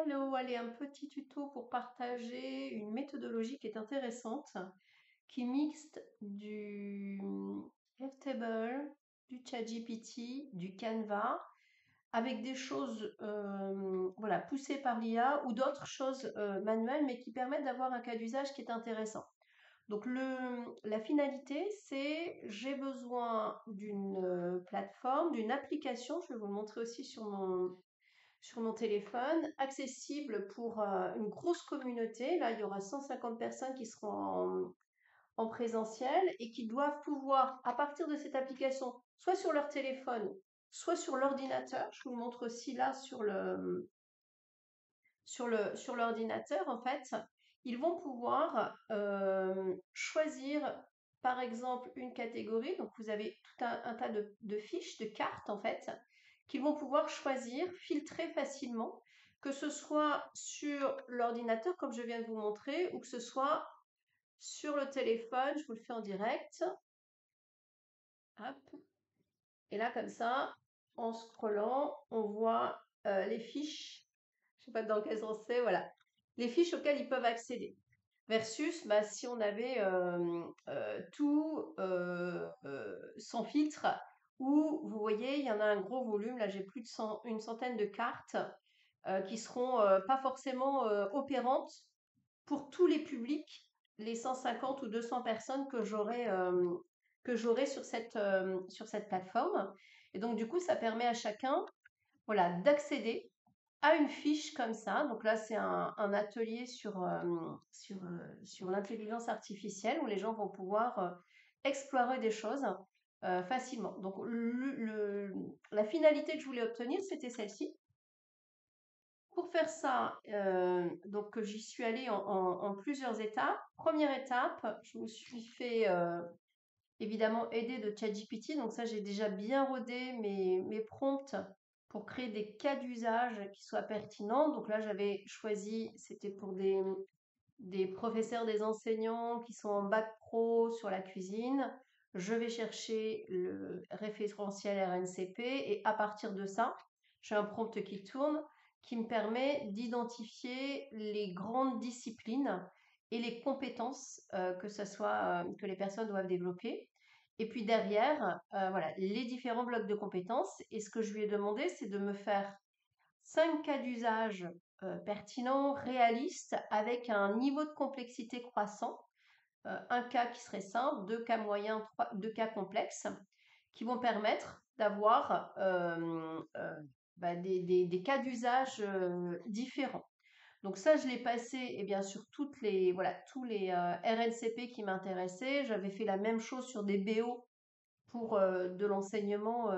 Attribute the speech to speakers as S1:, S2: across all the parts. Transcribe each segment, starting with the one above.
S1: Hello, allez, un petit tuto pour partager une méthodologie qui est intéressante, qui mixte du Airtable, du ChatGPT, du Canva, avec des choses voilà, poussées par l'IA ou d'autres choses manuelles, mais qui permettent d'avoir un cas d'usage qui est intéressant. Donc la finalité, c'est j'ai besoin d'une plateforme, d'une application, je vais vous le montrer aussi sur mon téléphone, accessible pour une grosse communauté. Là, il y aura 150 personnes qui seront en présentiel et qui doivent pouvoir, à partir de cette application, soit sur leur téléphone, soit sur l'ordinateur. Je vous le montre aussi là sur l'ordinateur, en fait. Ils vont pouvoir choisir, par exemple, une catégorie. Donc, vous avez tout un tas de fiches, de cartes, en fait, qu'ils vont pouvoir choisir, filtrer facilement, que ce soit sur l'ordinateur, comme je viens de vous montrer, ou que ce soit sur le téléphone. Je vous le fais en direct. Hop. Et là, comme ça, en scrollant, on voit les fiches. Je ne sais pas dans quel sens c'est, voilà. Les fiches auxquelles ils peuvent accéder. Versus, bah, si on avait tout sans filtre, où vous voyez, il y en a un gros volume. Là, j'ai plus de une centaine de cartes qui seront pas forcément opérantes pour tous les publics, les 150 ou 200 personnes que j'aurai sur cette plateforme. Et donc, du coup, ça permet à chacun, voilà, d'accéder à une fiche comme ça. Donc là, c'est un atelier sur l'intelligence artificielle où les gens vont pouvoir explorer des choses facilement. Donc, la finalité que je voulais obtenir, c'était celle-ci. Pour faire ça, donc j'y suis allée en plusieurs étapes. Première étape, je me suis fait évidemment aider de ChatGPT. Donc ça, j'ai déjà bien rodé mes prompts pour créer des cas d'usage qui soient pertinents. Donc là, j'avais choisi, c'était pour des professeurs, des enseignants qui sont en bac pro sur la cuisine. Je vais chercher le référentiel RNCP et à partir de ça, j'ai un prompt qui tourne qui me permet d'identifier les grandes disciplines et les compétences que les personnes doivent développer. Et puis derrière, voilà, les différents blocs de compétences. Et ce que je lui ai demandé, c'est de me faire 5 cas d'usage pertinents, réalistes, avec un niveau de complexité croissant. Un cas qui serait simple, 2 cas moyens, 2 cas complexes, qui vont permettre d'avoir des cas d'usage différents. Donc ça, je l'ai passé sur voilà, tous les RNCP qui m'intéressaient. J'avais fait la même chose sur des BO pour de l'enseignement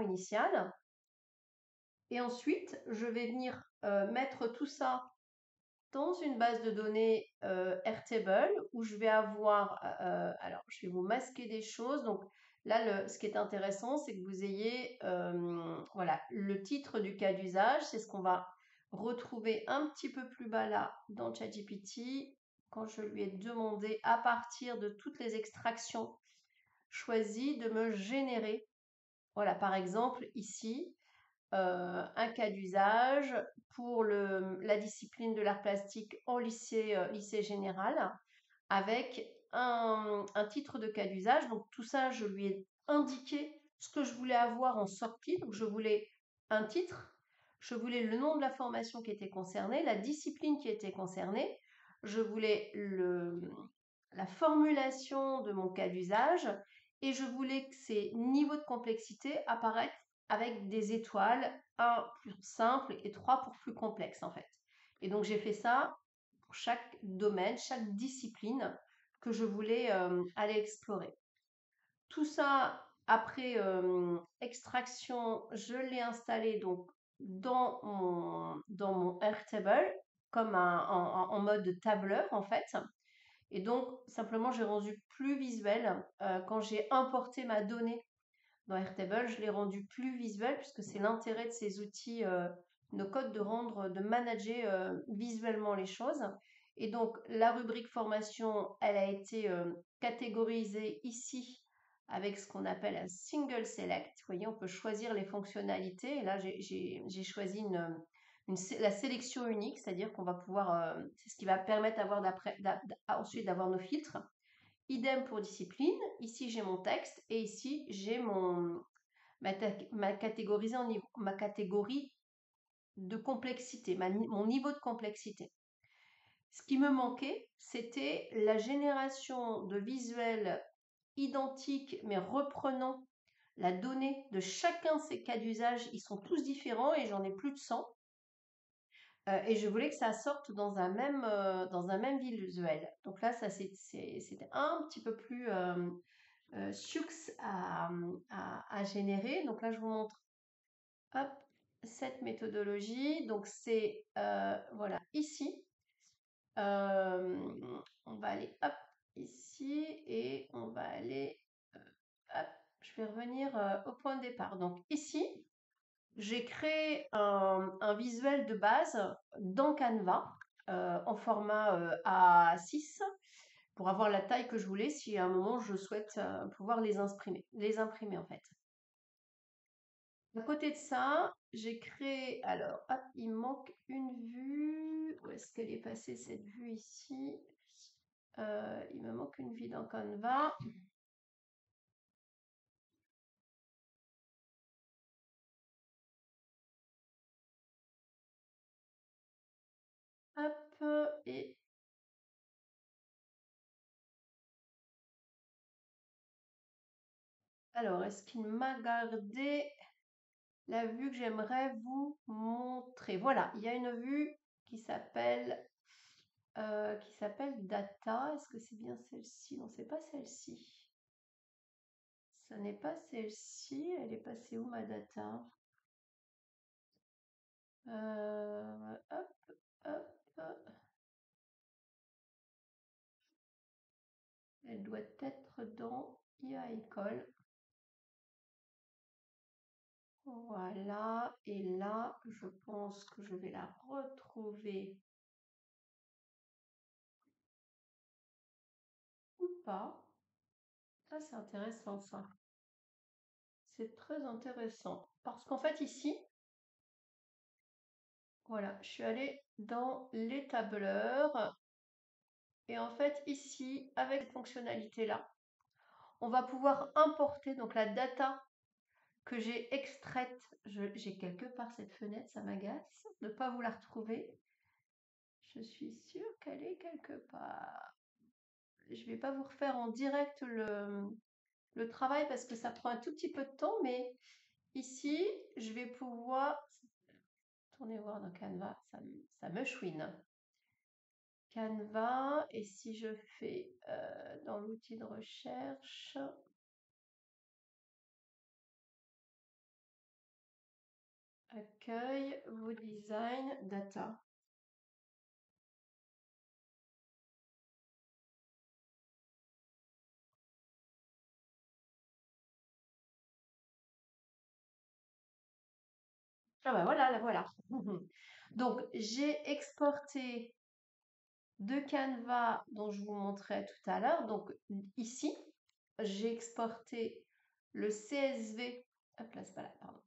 S1: initial. Et ensuite, je vais venir mettre tout ça dans une base de données Airtable où je vais avoir, alors je vais vous masquer des choses. Donc là, ce qui est intéressant, c'est que vous ayez voilà, le titre du cas d'usage. C'est ce qu'on va retrouver un petit peu plus bas là dans ChatGPT quand je lui ai demandé à partir de toutes les extractions choisies de me générer. Voilà, par exemple, ici, un cas d'usage pour la discipline de l'art plastique en lycée général avec un titre de cas d'usage. Donc tout ça, je lui ai indiqué ce que je voulais avoir en sortie. Donc je voulais un titre, je voulais le nom de la formation qui était concernée, la discipline qui était concernée, je voulais la formulation de mon cas d'usage et je voulais que ces niveaux de complexité apparaissent avec des étoiles, 1 plus simple et 3 pour plus complexe en fait. Et donc j'ai fait ça pour chaque domaine, chaque discipline que je voulais aller explorer. Tout ça, après extraction, je l'ai installé donc dans mon Airtable comme en mode tableur en fait. Et donc simplement j'ai rendu plus visuel quand j'ai importé ma donnée dans Airtable, je l'ai rendu plus visuel puisque c'est l'intérêt de ces outils no code de manager visuellement les choses. Et donc la rubrique formation, elle a été catégorisée ici avec ce qu'on appelle un single select. Vous voyez, on peut choisir les fonctionnalités. Et là, j'ai choisi la sélection unique, c'est-à-dire qu'on va pouvoir, c'est ce qui va permettre ensuite d'avoir nos filtres. Idem pour discipline. Ici, j'ai mon texte et ici, j'ai ma catégorie de complexité, mon niveau de complexité. Ce qui me manquait, c'était la génération de visuels identiques mais reprenant la donnée de chacun de ces cas d'usage. Ils sont tous différents et j'en ai plus de 100. Et je voulais que ça sorte dans un même visuel. Donc là, c'était un petit peu plus sioux à générer. Donc là, je vous montre hop, cette méthodologie. Donc c'est voilà, ici. On va aller hop, ici et on va aller hop, je vais revenir au point de départ. Donc ici, j'ai créé un visuel de base dans Canva en format A6 pour avoir la taille que je voulais si à un moment je souhaite pouvoir les imprimer en fait. À côté de ça, j'ai créé, alors hop, il manque une vue. Où est-ce qu'elle est passée cette vue ici? Il me manque une vue dans Canva. Hop, et alors, est-ce qu'il m'a gardé la vue que j'aimerais vous montrer? Voilà, il y a une vue qui s'appelle Data. Est-ce que c'est bien celle-ci? Non, c'est pas celle-ci. Ça n'est pas celle-ci. Elle est passée où ma data? Hop, hop, hop. Elle doit être dans IA École. Voilà, et là, je pense que je vais la retrouver ou pas. Ça, c'est intéressant, ça. C'est très intéressant. Parce qu'en fait, ici, voilà, je suis allée dans les tableurs. Et en fait, ici, avec cette fonctionnalité-là, on va pouvoir importer donc la data que j'ai extraite. J'ai quelque part cette fenêtre, ça m'agace de ne pas vous la retrouver. Je suis sûre qu'elle est quelque part. Je ne vais pas vous refaire en direct le travail parce que ça prend un tout petit peu de temps, mais ici, je vais pouvoir tourner voir dans Canva, ça me chouine. Canva, et si je fais dans l'outil de recherche, accueil, vos design, data. Ah ben voilà, la voilà. Donc, j'ai exporté de Canva dont je vous montrais tout à l'heure. Donc, ici, j'ai exporté le CSV. Hop là, c'est pas là, pardon.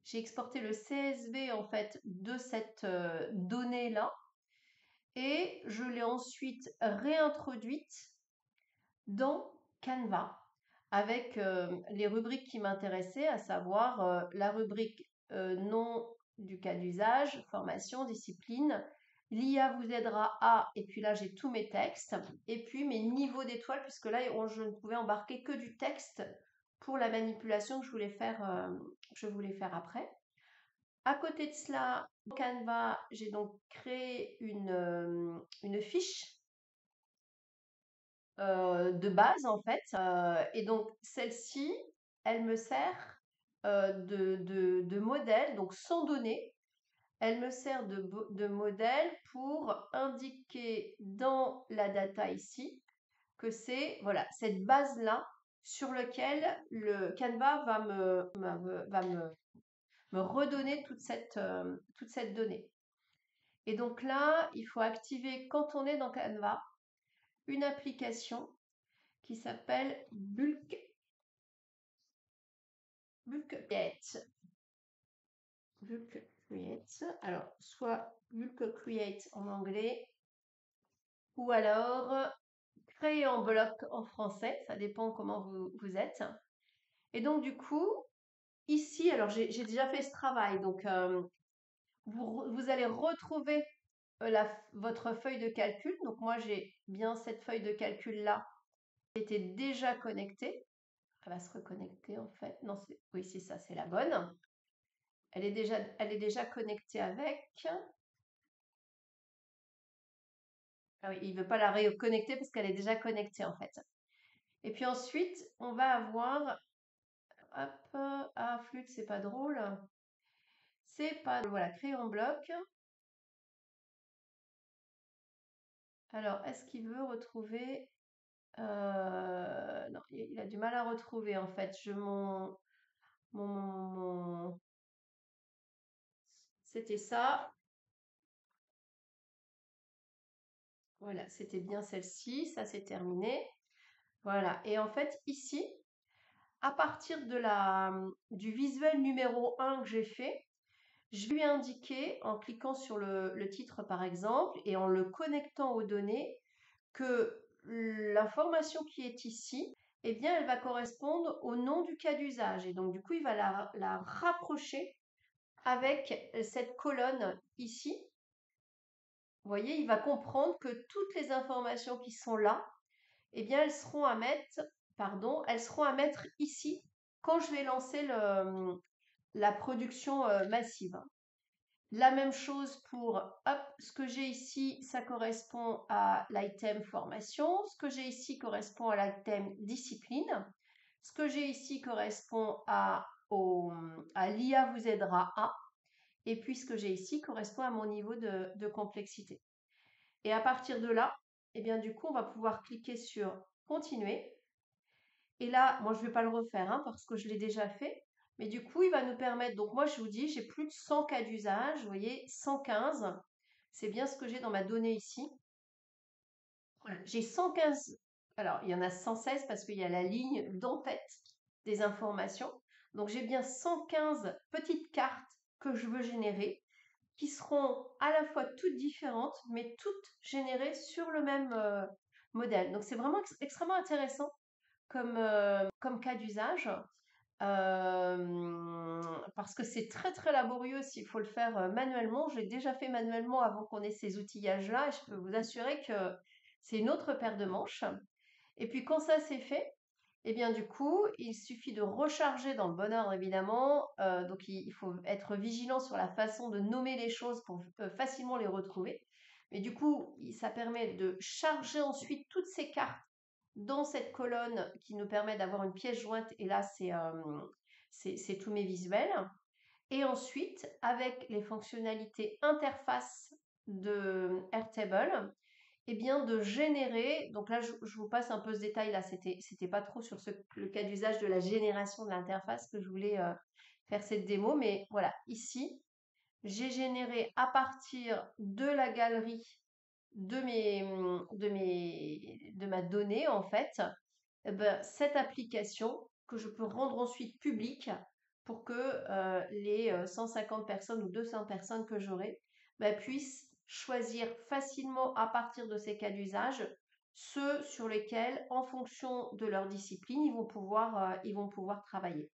S1: J'ai exporté le CSV en fait de cette donnée-là et je l'ai ensuite réintroduite dans Canva avec les rubriques qui m'intéressaient, à savoir la rubrique nom du cas d'usage, formation, discipline, l'IA vous aidera à, et puis là j'ai tous mes textes, et puis mes niveaux d'étoiles, puisque là je ne pouvais embarquer que du texte pour la manipulation que je voulais faire après. À côté de cela, dans Canva, j'ai donc créé une fiche de base en fait. Et donc celle-ci, elle me sert de modèle, donc sans données. Elle me sert de modèle pour indiquer dans la data ici que c'est voilà, cette base-là sur laquelle le Canva va me redonner toute cette donnée. Et donc là, il faut activer, quand on est dans Canva, une application qui s'appelle Bulkget. Create. Alors, soit bulk create en anglais, ou alors créer en bloc en français. Ça dépend comment vous êtes. Et donc, du coup, ici, alors j'ai déjà fait ce travail. Donc, vous allez retrouver votre feuille de calcul. Donc, moi, j'ai bien cette feuille de calcul-là qui était déjà connectée. Elle va se reconnecter en fait. Non, oui, c'est ça, c'est la bonne. Elle est déjà connectée avec. Ah oui, il ne veut pas la reconnecter parce qu'elle est déjà connectée en fait. Et puis ensuite, on va avoir, hop, ah, flûte, c'est pas drôle. C'est pas drôle. Voilà, créer en bloc. Alors, est-ce qu'il veut retrouver non, il a du mal à retrouver en fait. C'était ça. Voilà, c'était bien celle-ci. Ça, c'est terminé. Voilà. Et en fait, ici, à partir du visuel numéro 1 que j'ai fait, je lui ai indiqué, en cliquant sur le titre par exemple, et en le connectant aux données, que l'information qui est ici, eh bien, elle va correspondre au nom du cas d'usage. Et donc, du coup, il va la rapprocher avec cette colonne ici. Vous voyez, il va comprendre que toutes les informations qui sont là, eh bien, elles seront à mettre ici quand je vais lancer la production massive. La même chose pour, hop, ce que j'ai ici, ça correspond à l'item formation. Ce que j'ai ici correspond à l'item discipline. Ce que j'ai ici correspond à l'IA vous aidera à. Et puis ce que j'ai ici correspond à mon niveau de complexité. Et à partir de là, eh bien, du coup, on va pouvoir cliquer sur continuer. Et là, moi, je ne vais pas le refaire parce que je l'ai déjà fait. Mais du coup, il va nous permettre, donc moi je vous dis, j'ai plus de 100 cas d'usage, vous voyez, 115, c'est bien ce que j'ai dans ma donnée ici. Voilà, j'ai 115, alors il y en a 116 parce qu'il y a la ligne d'en-tête des informations. Donc j'ai bien 115 petites cartes que je veux générer, qui seront à la fois toutes différentes, mais toutes générées sur le même modèle. Donc c'est vraiment extrêmement intéressant comme cas d'usage. Parce que c'est très très laborieux s'il faut le faire manuellement. J'ai déjà fait manuellement avant qu'on ait ces outillages-là et je peux vous assurer que c'est une autre paire de manches. Et puis quand ça c'est fait, et bien du coup, il suffit de recharger dans le bon ordre évidemment. Donc il faut être vigilant sur la façon de nommer les choses pour facilement les retrouver. Mais du coup, ça permet de charger ensuite toutes ces cartes dans cette colonne qui nous permet d'avoir une pièce jointe. Et là, c'est tous mes visuels. Et ensuite, avec les fonctionnalités interface de Airtable, eh bien de générer, donc là je vous passe un peu ce détail là, c'était pas trop sur le cas d'usage de la génération de l'interface que je voulais faire cette démo, mais voilà, ici, j'ai généré à partir de la galerie de ma donnée en fait, eh ben, cette application que je peux rendre ensuite publique pour que les 150 personnes ou 200 personnes que j'aurai puissent choisir facilement à partir de ces cas d'usage ceux sur lesquels, en fonction de leur discipline, ils vont pouvoir travailler.